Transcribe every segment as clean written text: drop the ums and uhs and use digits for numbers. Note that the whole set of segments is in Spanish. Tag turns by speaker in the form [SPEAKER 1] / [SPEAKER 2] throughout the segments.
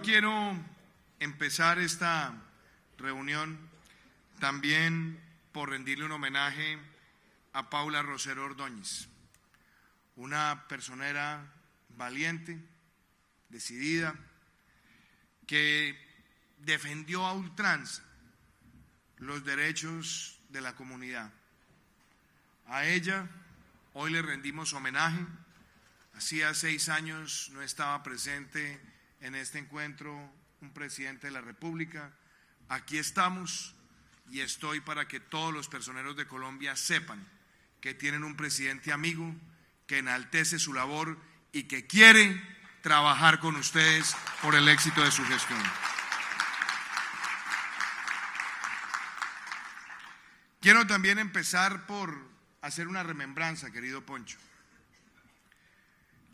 [SPEAKER 1] quiero empezar esta reunión también por rendirle un homenaje a Paula Rosero Ordóñez, una personera valiente, decidida, que defendió a ultranza los derechos de la comunidad. A ella hoy le rendimos homenaje. Hacía 6 años no estaba presente en este encuentro un presidente de la República. Aquí estamos y estoy para que todos los personeros de Colombia sepan que tienen un presidente amigo, que enaltece su labor y que quiere trabajar con ustedes por el éxito de su gestión. Quiero también empezar por hacer una remembranza, querido Poncho.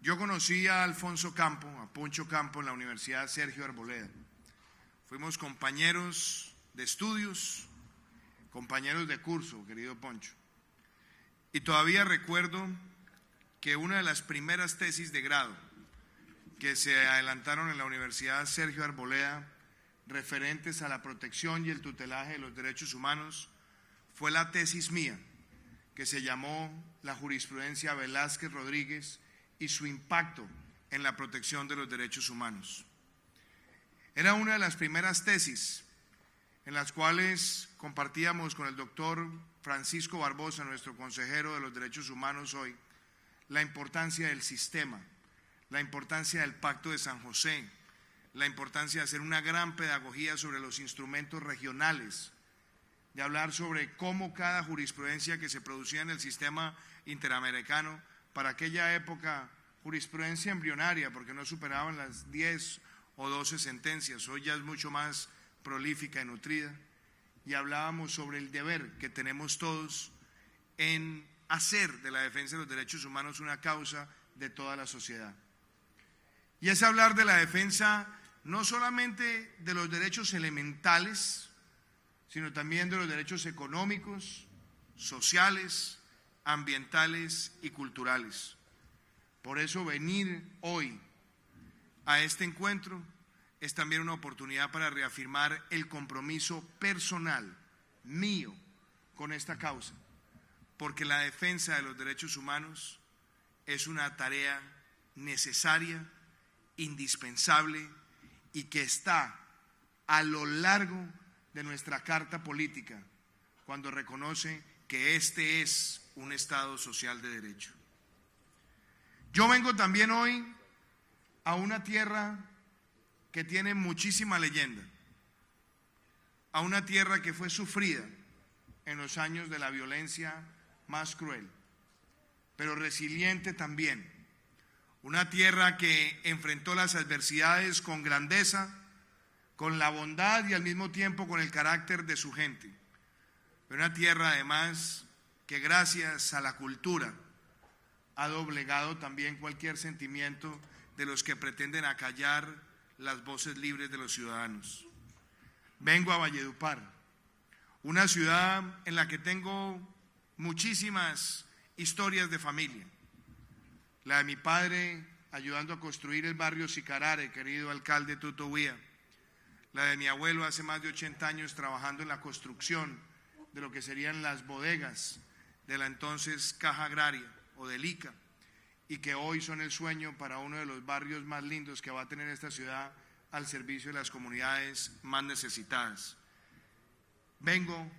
[SPEAKER 1] Yo conocí a Alfonso Campo, a Poncho Campo, en la Universidad Sergio Arboleda. Fuimos compañeros de estudios, compañeros de curso, querido Poncho. Y todavía recuerdo que una de las primeras tesis de grado que se adelantaron en la Universidad Sergio Arboleda, referentes a la protección y el tutelaje de los derechos humanos, fue la tesis mía, que se llamó La jurisprudencia Velázquez Rodríguez y su impacto en la protección de los derechos humanos. Era una de las primeras tesis en las cuales compartíamos con el doctor Francisco Barbosa, nuestro consejero de los derechos humanos hoy, la importancia del sistema, la importancia del Pacto de San José, la importancia de hacer una gran pedagogía sobre los instrumentos regionales, de hablar sobre cómo cada jurisprudencia que se producía en el sistema interamericano, para aquella época jurisprudencia embrionaria, porque no superaban las 10 o 12 sentencias, hoy ya es mucho más prolífica y nutrida, y hablábamos sobre el deber que tenemos todos en hacer de la defensa de los derechos humanos una causa de toda la sociedad. Y es hablar de la defensa no solamente de los derechos elementales, sino también de los derechos económicos, sociales, ambientales y culturales. Por eso venir hoy a este encuentro es también una oportunidad para reafirmar el compromiso personal mío con esta causa, porque la defensa de los derechos humanos es una tarea necesaria, indispensable y que está a lo largo de nuestra Carta Política, cuando reconoce que este es un Estado social de derecho. Yo vengo también hoy a una tierra que tiene muchísima leyenda, a una tierra que fue sufrida en los años de la violencia más cruel, pero resiliente también, una tierra que enfrentó las adversidades con grandeza, con la bondad y al mismo tiempo con el carácter de su gente. Una tierra además que gracias a la cultura ha doblegado también cualquier sentimiento de los que pretenden acallar las voces libres de los ciudadanos. Vengo a Valledupar, una ciudad en la que tengo muchísimas historias de familia. La de mi padre ayudando a construir el barrio Sicarare, querido alcalde Tuto Huía. La de mi abuelo hace más de 80 años trabajando en la construcción de lo que serían las bodegas de la entonces Caja Agraria o del ICA, y que hoy son el sueño para uno de los barrios más lindos que va a tener esta ciudad al servicio de las comunidades más necesitadas. Vengo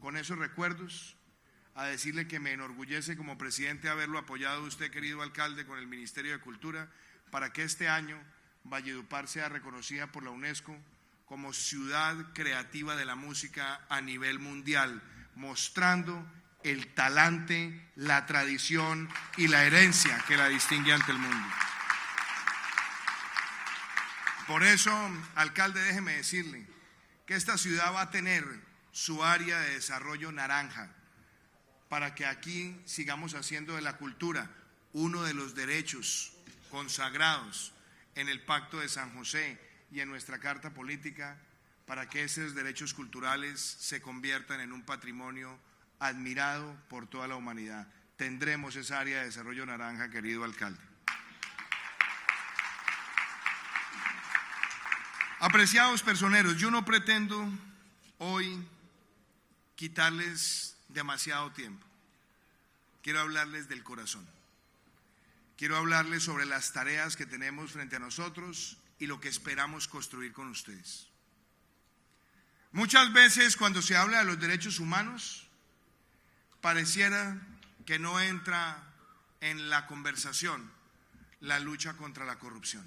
[SPEAKER 1] con esos recuerdos a decirle que me enorgullece como presidente haberlo apoyado usted, querido alcalde, con el Ministerio de Cultura, para que este año Valledupar sea reconocida por la UNESCO como ciudad creativa de la música a nivel mundial, mostrando el talante, la tradición y la herencia que la distingue ante el mundo. Por eso, alcalde, déjeme decirle que esta ciudad va a tener su área de desarrollo naranja, para que aquí sigamos haciendo de la cultura uno de los derechos consagrados en el Pacto de San José y en nuestra Carta Política, para que esos derechos culturales se conviertan en un patrimonio admirado por toda la humanidad. Tendremos esa área de desarrollo naranja, querido alcalde. Apreciados personeros, yo no pretendo hoy quitarles demasiado tiempo. Quiero hablarles del corazón. Quiero hablarles sobre las tareas que tenemos frente a nosotros y lo que esperamos construir con ustedes. Muchas veces cuando se habla de los derechos humanos, pareciera que no entra en la conversación la lucha contra la corrupción.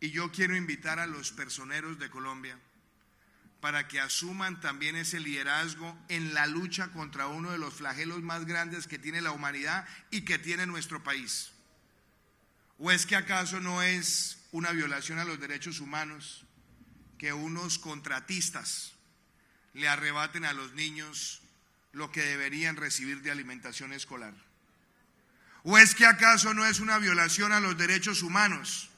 [SPEAKER 1] Y yo quiero invitar a los personeros de Colombia para que asuman también ese liderazgo en la lucha contra uno de los flagelos más grandes que tiene la humanidad y que tiene nuestro país. ¿O es que acaso no es una violación a los derechos humanos que unos contratistas le arrebaten a los niños lo que deberían recibir de alimentación escolar? ¿O es que acaso no es una violación a los derechos humanos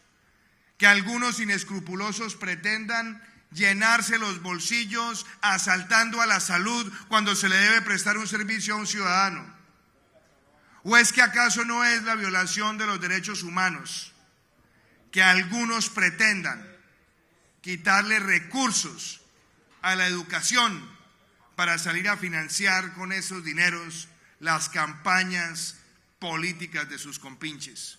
[SPEAKER 1] que algunos inescrupulosos pretendan llenarse los bolsillos asaltando a la salud cuando se le debe prestar un servicio a un ciudadano? ¿O es que acaso no es la violación de los derechos humanos que algunos pretendan quitarle recursos a la educación para salir a financiar con esos dineros las campañas políticas de sus compinches?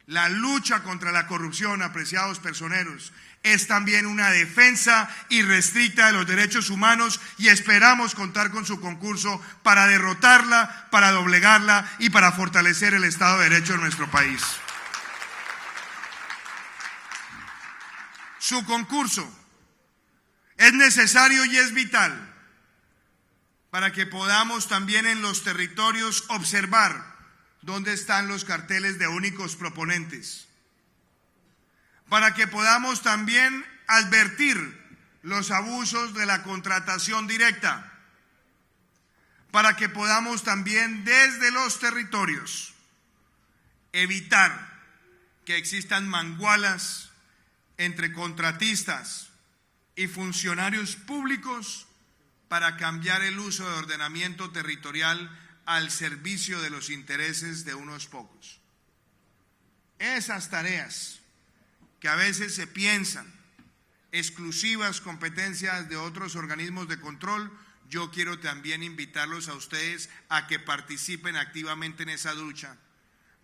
[SPEAKER 1] La lucha contra la corrupción, apreciados personeros, es también una defensa irrestricta de los derechos humanos y esperamos contar con su concurso para derrotarla, para doblegarla y para fortalecer el Estado de Derecho en nuestro país. Su concurso es necesario y es vital para que podamos también en los territorios observar dónde están los carteles de únicos proponentes, para que podamos también advertir los abusos de la contratación directa, para que podamos también desde los territorios evitar que existan mangualas entre contratistas y funcionarios públicos para cambiar el uso de ordenamiento territorial al servicio de los intereses de unos pocos. Esas tareas que a veces se piensan exclusivas competencias de otros organismos de control, yo quiero también invitarlos a ustedes a que participen activamente en esa lucha,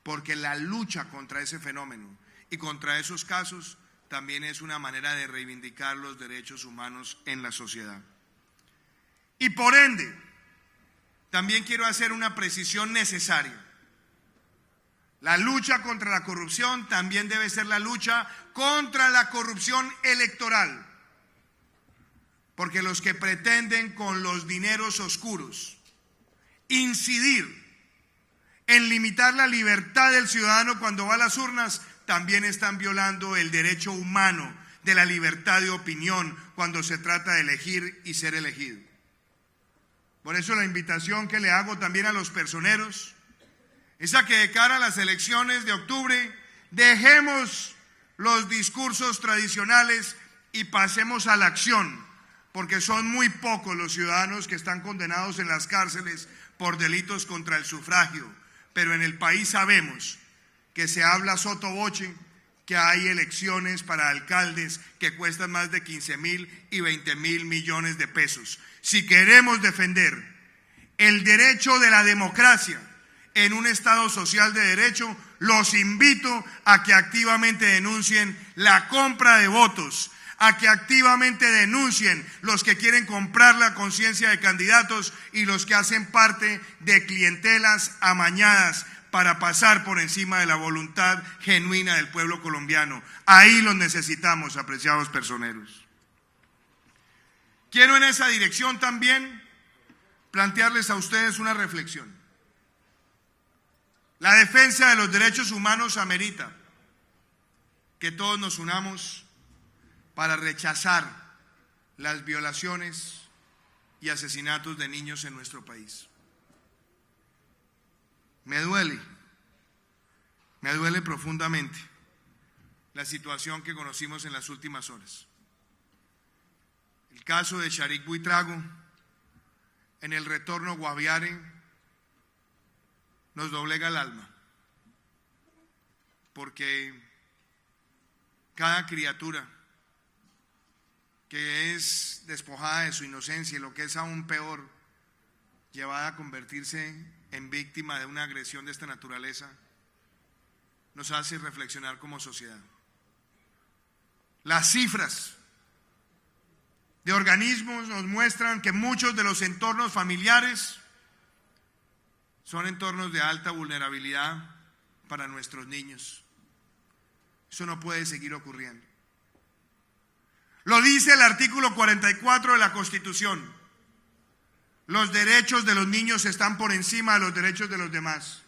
[SPEAKER 1] porque la lucha contra ese fenómeno y contra esos casos también es una manera de reivindicar los derechos humanos en la sociedad. Y por ende, también quiero hacer una precisión necesaria. La lucha contra la corrupción también debe ser la lucha contra la corrupción electoral, porque los que pretenden con los dineros oscuros incidir en limitar la libertad del ciudadano cuando va a las urnas, también están violando el derecho humano de la libertad de opinión cuando se trata de elegir y ser elegido. Por eso la invitación que le hago también a los personeros es a que de cara a las elecciones de octubre dejemos los discursos tradicionales y pasemos a la acción, porque son muy pocos los ciudadanos que están condenados en las cárceles por delitos contra el sufragio, pero en el país sabemos que se habla sotto voce que hay elecciones para alcaldes que cuestan más de 15.000 y 20.000 millones de pesos. Si queremos defender el derecho de la democracia en un Estado social de derecho, los invito a que activamente denuncien la compra de votos, a que activamente denuncien los que quieren comprar la conciencia de candidatos y los que hacen parte de clientelas amañadas para pasar por encima de la voluntad genuina del pueblo colombiano. Ahí los necesitamos, apreciados personeros. Quiero en esa dirección también plantearles a ustedes una reflexión. La defensa de los derechos humanos amerita que todos nos unamos para rechazar las violaciones y asesinatos de niños en nuestro país. Me duele profundamente la situación que conocimos en las últimas horas. El caso de Sharik Buitrago en el retorno Guaviare nos doblega el alma, porque cada criatura que es despojada de su inocencia y, lo que es aún peor, llevada a convertirse en víctima de una agresión de esta naturaleza, nos hace reflexionar como sociedad. Las cifras de organismos nos muestran que muchos de los entornos familiares son entornos de alta vulnerabilidad para nuestros niños. Eso no puede seguir ocurriendo. Lo dice el artículo 44 de la Constitución. Los derechos de los niños están por encima de los derechos de los demás.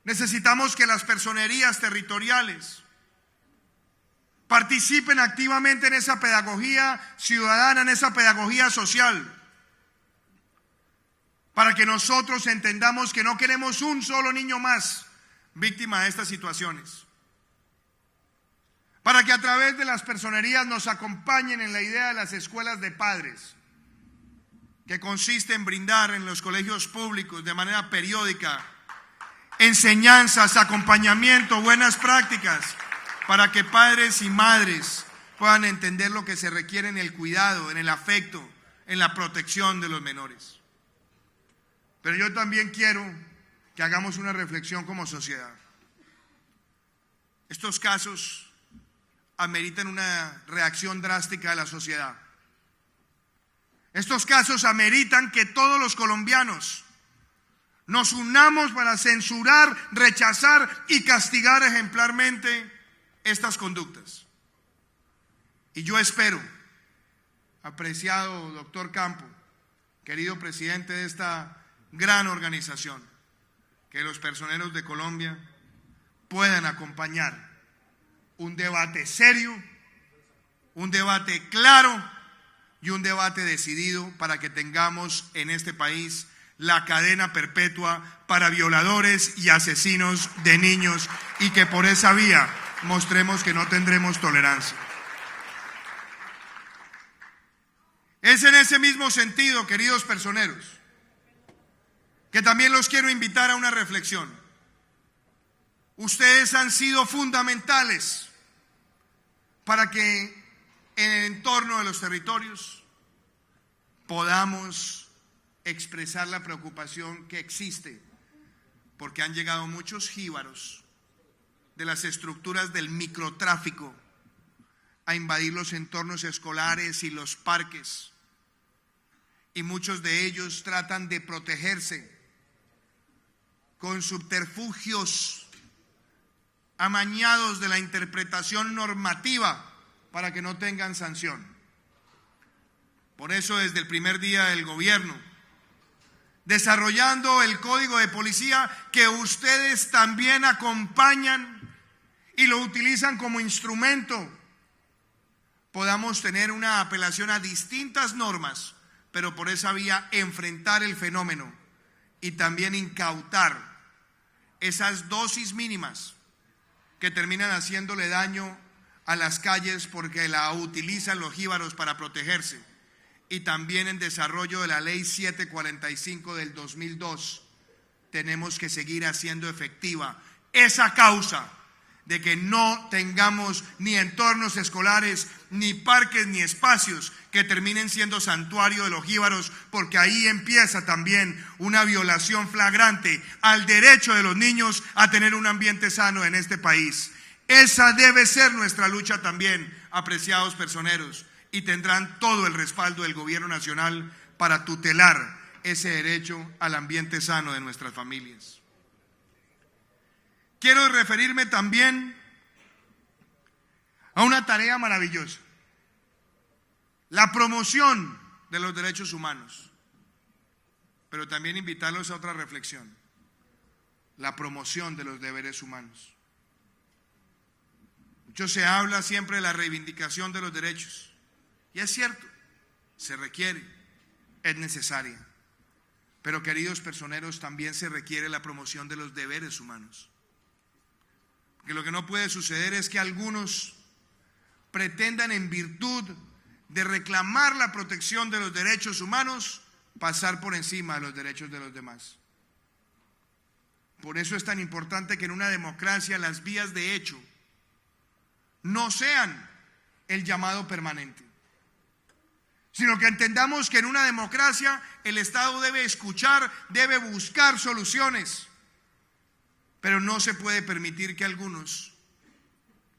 [SPEAKER 1] Necesitamos que las personerías territoriales participen activamente en esa pedagogía ciudadana, en esa pedagogía social, para que nosotros entendamos que no queremos un solo niño más víctima de estas situaciones. Para que a través de las personerías nos acompañen en la idea de las escuelas de padres, que consiste en brindar en los colegios públicos de manera periódica enseñanzas, acompañamiento, buenas prácticas, para que padres y madres puedan entender lo que se requiere en el cuidado, en el afecto, en la protección de los menores. Pero yo también quiero que hagamos una reflexión como sociedad. Estos casos ameritan una reacción drástica de la sociedad. Estos casos ameritan que todos los colombianos nos unamos para censurar, rechazar y castigar ejemplarmente estas conductas. Y yo espero, apreciado doctor Campo, querido presidente de esta gran organización, que los personeros de Colombia puedan acompañar un debate serio, un debate claro y un debate decidido para que tengamos en este país la cadena perpetua para violadores y asesinos de niños, y que por esa vía mostremos que no tendremos tolerancia. Es en ese mismo sentido, queridos personeros, que también los quiero invitar a una reflexión. Ustedes han sido fundamentales para que en el entorno de los territorios podamos expresar la preocupación que existe, porque han llegado muchos jíbaros de las estructuras del microtráfico a invadir los entornos escolares y los parques, y muchos de ellos tratan de protegerse con subterfugios amañados de la interpretación normativa para que no tengan sanción. Por eso, desde el primer día del gobierno, desarrollando el código de policía, que ustedes también acompañan y lo utilizan como instrumento, podamos tener una apelación a distintas normas, pero por esa vía enfrentar el fenómeno y también incautar esas dosis mínimas que terminan haciéndole daño a las calles porque la utilizan los jíbaros para protegerse. Y también en desarrollo de la ley 745 del 2002 tenemos que seguir haciendo efectiva esa causa de que no tengamos ni entornos escolares, ni parques, ni espacios que terminen siendo santuario de los jíbaros, porque ahí empieza también una violación flagrante al derecho de los niños a tener un ambiente sano en este país. Esa debe ser nuestra lucha también, apreciados personeros, y tendrán todo el respaldo del gobierno nacional para tutelar ese derecho al ambiente sano de nuestras familias. Quiero referirme también a una tarea maravillosa: la promoción de los derechos humanos, pero también invitarlos a otra reflexión: la promoción de los deberes humanos. Mucho se habla siempre de la reivindicación de los derechos, y es cierto, se requiere, es necesaria, pero queridos personeros, también se requiere la promoción de los deberes humanos. Porque lo que no puede suceder es que algunos pretendan, en virtud de reclamar la protección de los derechos humanos, pasar por encima de los derechos de los demás. Por eso es tan importante que en una democracia las vías de hecho no sean el llamado permanente, sino que entendamos que en una democracia el Estado debe escuchar, debe buscar soluciones, pero no se puede permitir que algunos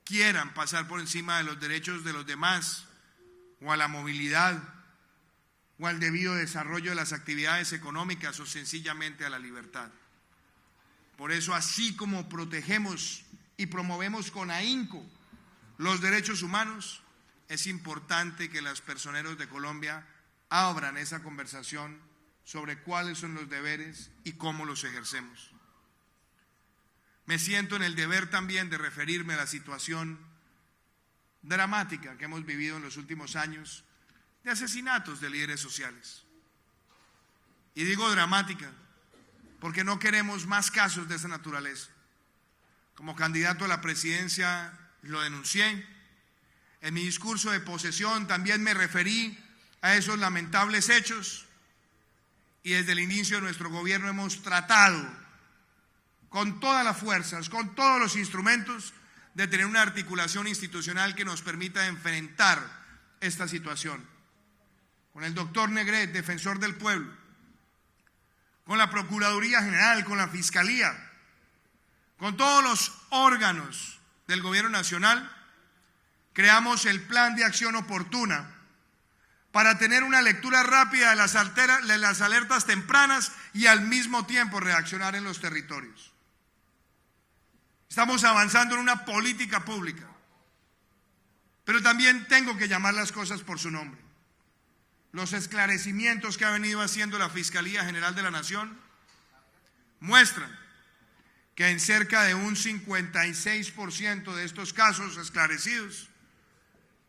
[SPEAKER 1] quieran pasar por encima de los derechos de los demás, o a la movilidad, o al debido desarrollo de las actividades económicas, o sencillamente a la libertad. Por eso, así como protegemos y promovemos con ahínco los derechos humanos, es importante que los personeros de Colombia abran esa conversación sobre cuáles son los deberes y cómo los ejercemos. Me siento en el deber también de referirme a la situación dramática que hemos vivido en los últimos años de asesinatos de líderes sociales. Y digo dramática porque no queremos más casos de esa naturaleza. Como candidato a la presidencia lo denuncié. En mi discurso de posesión también me referí a esos lamentables hechos, y desde el inicio de nuestro gobierno hemos tratado con todas las fuerzas, con todos los instrumentos, de tener una articulación institucional que nos permita enfrentar esta situación. Con el doctor Negret, defensor del pueblo, con la Procuraduría General, con la Fiscalía, con todos los órganos del gobierno nacional, creamos el plan de acción oportuna para tener una lectura rápida de las alertas tempranas y al mismo tiempo reaccionar en los territorios. Estamos avanzando en una política pública, pero también tengo que llamar las cosas por su nombre. Los esclarecimientos que ha venido haciendo la Fiscalía General de la Nación muestran que en cerca de un 56% de estos casos esclarecidos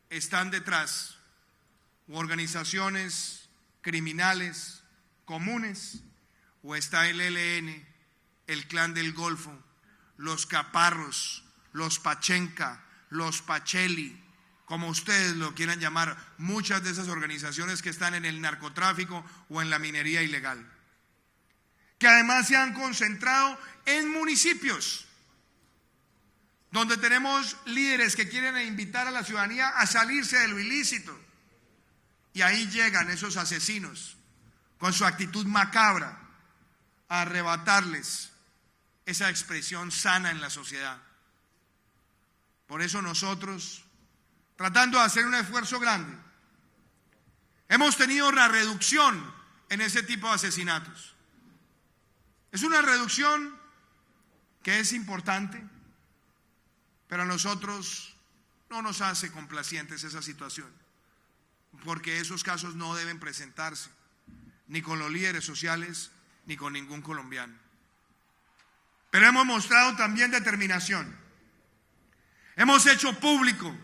[SPEAKER 1] están detrás organizaciones criminales comunes, o está el ELN, el Clan del Golfo, los Caparros, los Pachenca, los Pacheli, como ustedes lo quieran llamar, muchas de esas organizaciones que están en el narcotráfico o en la minería ilegal, que además se han concentrado en municipios donde tenemos líderes que quieren invitar a la ciudadanía a salirse de lo ilícito, y ahí llegan esos asesinos con su actitud macabra a arrebatarles esa expresión sana en la sociedad. Por eso nosotros, tratando de hacer un esfuerzo grande, hemos tenido una reducción en ese tipo de asesinatos. Es una reducción que es importante, pero a nosotros no nos hace complacientes esa situación, porque esos casos no deben presentarse ni con los líderes sociales ni con ningún colombiano. Pero hemos mostrado también determinación. Hemos hecho público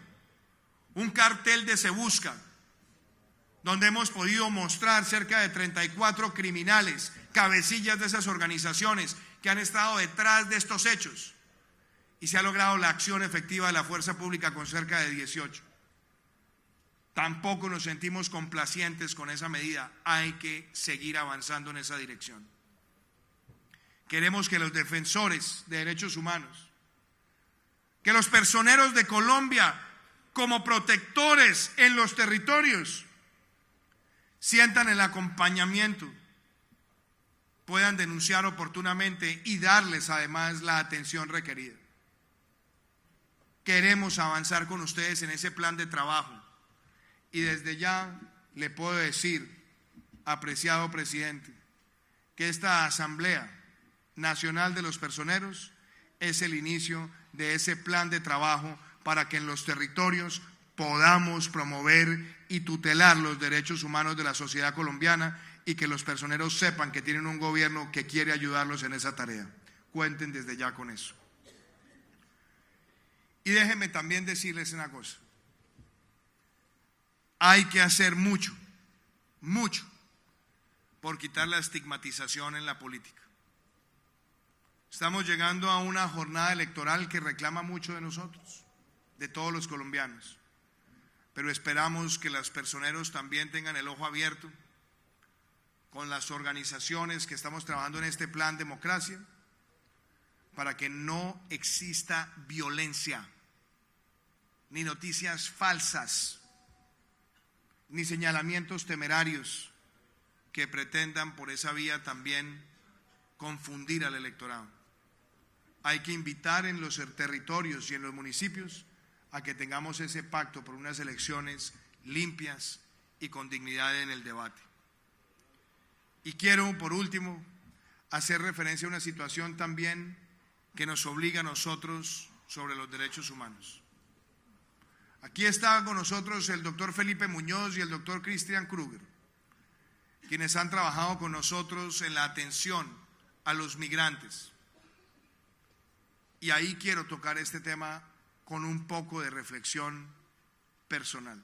[SPEAKER 1] un cartel de Se Busca, donde hemos podido mostrar cerca de 34 criminales, cabecillas de esas organizaciones que han estado detrás de estos hechos, y se ha logrado la acción efectiva de la fuerza pública con cerca de 18. Tampoco nos sentimos complacientes con esa medida, hay que seguir avanzando en esa dirección. Queremos que los defensores de derechos humanos, que los personeros de Colombia como protectores en los territorios, sientan el acompañamiento, puedan denunciar oportunamente y darles además la atención requerida. Queremos avanzar con ustedes en ese plan de trabajo, y desde ya le puedo decir, apreciado presidente, que esta Asamblea Nacional de los Personeros es el inicio de ese plan de trabajo para que en los territorios podamos promover y tutelar los derechos humanos de la sociedad colombiana, y que los personeros sepan que tienen un gobierno que quiere ayudarlos en esa tarea. Cuenten desde ya con eso. Y déjenme también decirles una cosa. Hay que hacer mucho, mucho, por quitar la estigmatización en la política. Estamos llegando a una jornada electoral que reclama mucho de nosotros, de todos los colombianos, pero esperamos que los personeros también tengan el ojo abierto con las organizaciones que estamos trabajando en este plan democracia, para que no exista violencia, ni noticias falsas, ni señalamientos temerarios que pretendan por esa vía también confundir al electorado. Hay que invitar en los territorios y en los municipios a que tengamos ese pacto por unas elecciones limpias y con dignidad en el debate. Y quiero, por último, hacer referencia a una situación también que nos obliga a nosotros sobre los derechos humanos. Aquí está con nosotros el doctor Felipe Muñoz y el doctor Christian Kruger, quienes han trabajado con nosotros en la atención a los migrantes. Y ahí quiero tocar este tema con un poco de reflexión personal.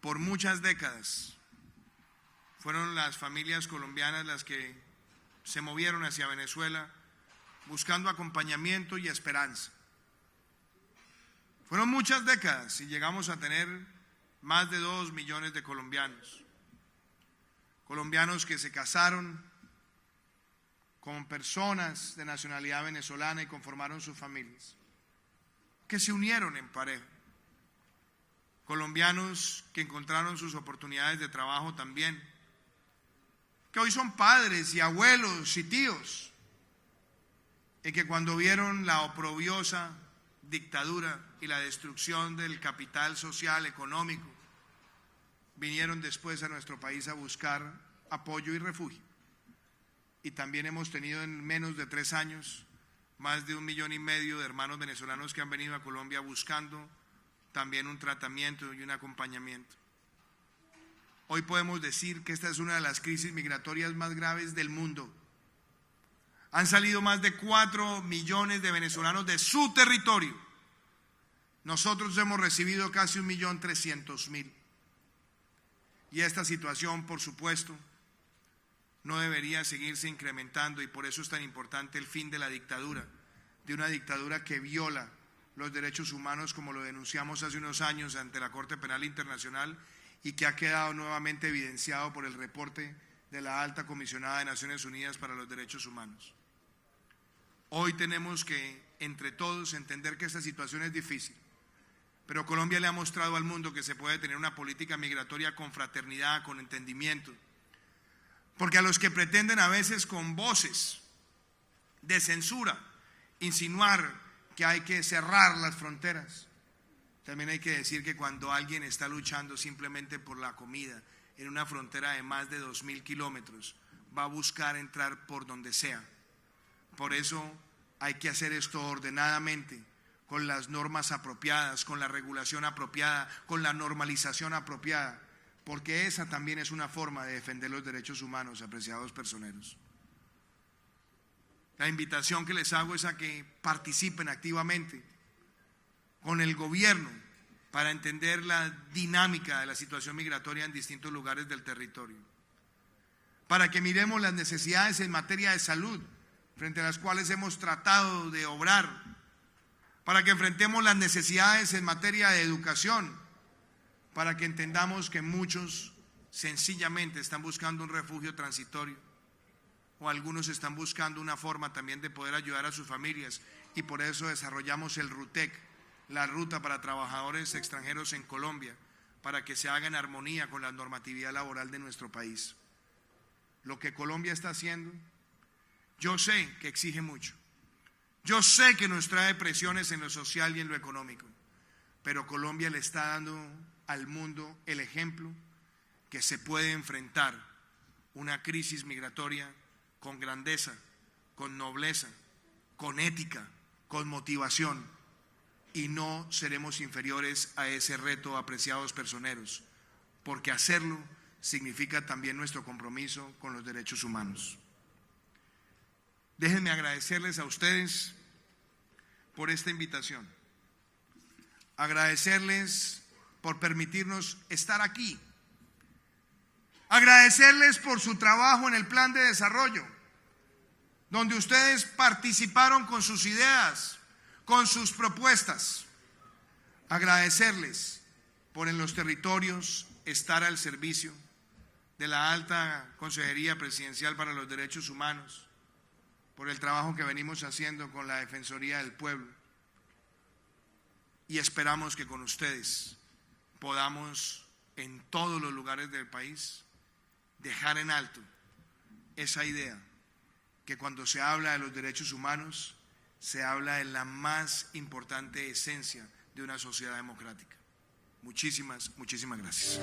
[SPEAKER 1] Por muchas décadas fueron las familias colombianas las que se movieron hacia Venezuela buscando acompañamiento y esperanza. Fueron muchas décadas y llegamos a tener más de 2 millones de colombianos. Colombianos que se casaron con personas de nacionalidad venezolana y conformaron sus familias, que se unieron en pareja. Colombianos que encontraron sus oportunidades de trabajo también, que hoy son padres y abuelos y tíos, y que cuando vieron la oprobiosa dictadura y la destrucción del capital social, económico, vinieron después a nuestro país a buscar apoyo y refugio. Y también hemos tenido en menos de 3 años más de 1,5 millones de hermanos venezolanos que han venido a Colombia buscando también un tratamiento y un acompañamiento. Hoy podemos decir que esta es una de las crisis migratorias más graves del mundo. Han salido más de 4 millones de venezolanos de su territorio. Nosotros hemos recibido casi 1.300.000. Y esta situación, por supuesto, no debería seguirse incrementando, y por eso es tan importante el fin de la dictadura, de una dictadura que viola los derechos humanos, como lo denunciamos hace unos años ante la Corte Penal Internacional, y que ha quedado nuevamente evidenciado por el reporte de la Alta Comisionada de Naciones Unidas para los Derechos Humanos. Hoy tenemos que, entre todos, entender que esta situación es difícil, pero Colombia le ha mostrado al mundo que se puede tener una política migratoria con fraternidad, con entendimiento, porque a los que pretenden a veces con voces de censura insinuar que hay que cerrar las fronteras, también hay que decir que cuando alguien está luchando simplemente por la comida en una frontera de más de 2.000 kilómetros, va a buscar entrar por donde sea. Por eso hay que hacer esto ordenadamente, con las normas apropiadas, con la regulación apropiada, con la normalización apropiada, porque esa también es una forma de defender los derechos humanos, apreciados personeros. La invitación que les hago es a que participen activamente con el gobierno para entender la dinámica de la situación migratoria en distintos lugares del territorio, para que miremos las necesidades en materia de salud, frente a las cuales hemos tratado de obrar, para que enfrentemos las necesidades en materia de educación, para que entendamos que muchos sencillamente están buscando un refugio transitorio, o algunos están buscando una forma también de poder ayudar a sus familias, y por eso desarrollamos el RUTEC, la ruta para trabajadores extranjeros en Colombia, para que se haga en armonía con la normatividad laboral de nuestro país. Lo que Colombia está haciendo, yo sé que exige mucho, yo sé que nos trae presiones en lo social y en lo económico, pero Colombia le está dando al mundo el ejemplo que se puede enfrentar una crisis migratoria con grandeza, con nobleza, con ética, con motivación, y no seremos inferiores a ese reto, apreciados personeros, porque hacerlo significa también nuestro compromiso con los derechos humanos. Déjenme agradecerles a ustedes por esta invitación, agradecerles por permitirnos estar aquí, agradecerles por su trabajo en el plan de desarrollo, donde ustedes participaron con sus ideas, con sus propuestas, agradecerles por en los territorios estar al servicio de la Alta Consejería Presidencial para los Derechos Humanos, por el trabajo que venimos haciendo con la Defensoría del Pueblo. y esperamos que con ustedes podamos en todos los lugares del país dejar en alto esa idea que cuando se habla de los derechos humanos se habla de la más importante esencia de una sociedad democrática. Muchísimas gracias.